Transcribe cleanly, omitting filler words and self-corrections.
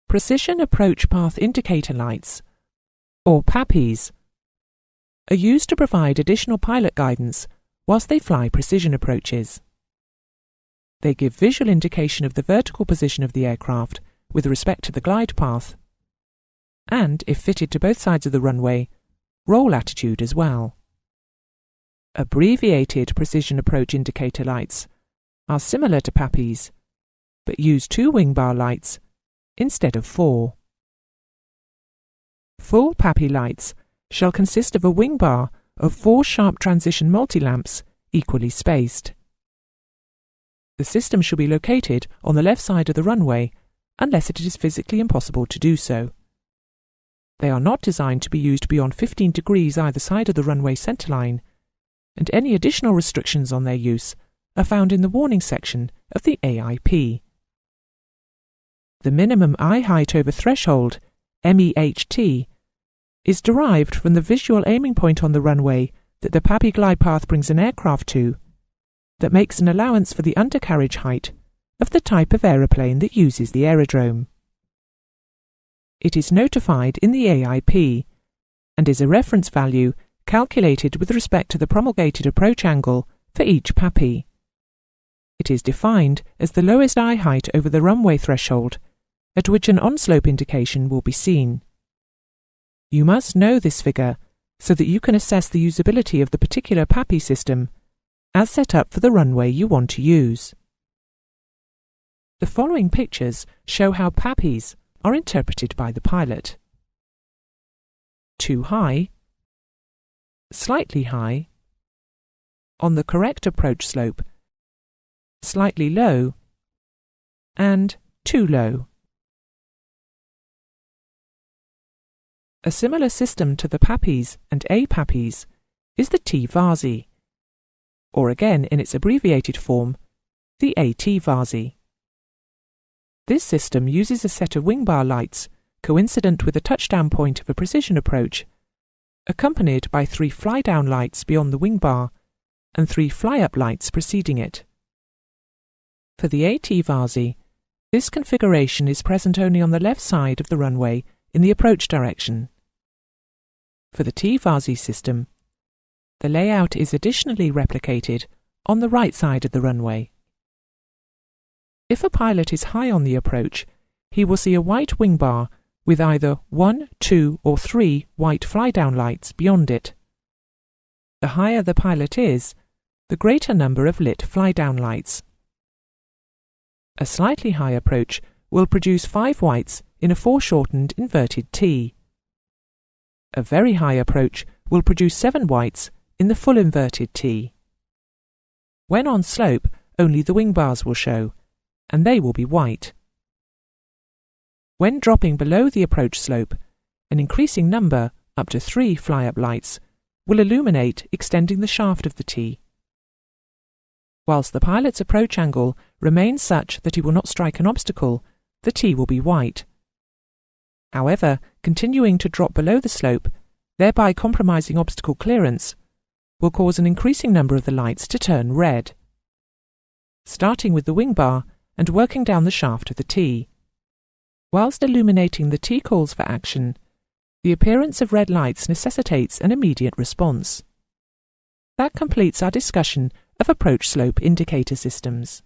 Precision Approach Path Indicator Lights, or PAPIs, are used to provide additional pilot guidance whilst they fly precision approaches. They give visual indication of the vertical position of the aircraft with respect to the glide path, and, if fitted to both sides of the runway, roll attitude as well. Abbreviated Precision Approach Indicator Lights are similar to PAPIs, but use 2 wing bar lights instead of 4. Full PAPI lights shall consist of a wing bar of 4 sharp transition multi-lamps equally spaced. The system shall be located on the left side of the runway unless it is physically impossible to do so. They are not designed to be used beyond 15 degrees either side of the runway centerline, and any additional restrictions on their use are found in the warning section of the AIP. The minimum eye height over threshold, MEHT, is derived from the visual aiming point on the runway that the PAPI glide path brings an aircraft to, that makes an allowance for the undercarriage height of the type of aeroplane that uses the aerodrome. It is notified in the AIP and is a reference value calculated with respect to the promulgated approach angle for each PAPI. It is defined as the lowest eye height over the runway threshold at which an on-slope indication will be seen. You must know this figure so that you can assess the usability of the particular PAPI system as set up for the runway you want to use. The following pictures show how PAPIs are interpreted by the pilot. Too high, slightly high, on the correct approach slope, slightly low, and too low. A similar system to the PAPIs and APAPIs is the T-VASI, or again in its abbreviated form, the AT-VASI. This system uses a set of wing bar lights coincident with the touchdown point of a precision approach, accompanied by 3 fly-down lights beyond the wing bar and 3 fly-up lights preceding it. For the AT-VASI, this configuration is present only on the left side of the runway in the approach direction. For the T-VASI system, the layout is additionally replicated on the right side of the runway. If a pilot is high on the approach, he will see a white wing bar with either 1, 2, or 3 white fly-down lights beyond it. The higher the pilot is, the greater number of lit fly-down lights. A slightly high approach will produce 5 whites in a foreshortened inverted T. A very high approach will produce 7 whites in the full inverted T. When on slope, only the wing bars will show, and they will be white. When dropping below the approach slope, an increasing number, up to 3 fly-up lights, will illuminate extending the shaft of the T. Whilst the pilot's approach angle remains such that he will not strike an obstacle, the T will be white. However, continuing to drop below the slope, thereby compromising obstacle clearance, will cause an increasing number of the lights to turn red, starting with the wing bar and working down the shaft of the T. Whilst illuminating the T calls for action, the appearance of red lights necessitates an immediate response. That completes our discussion of approach slope indicator systems.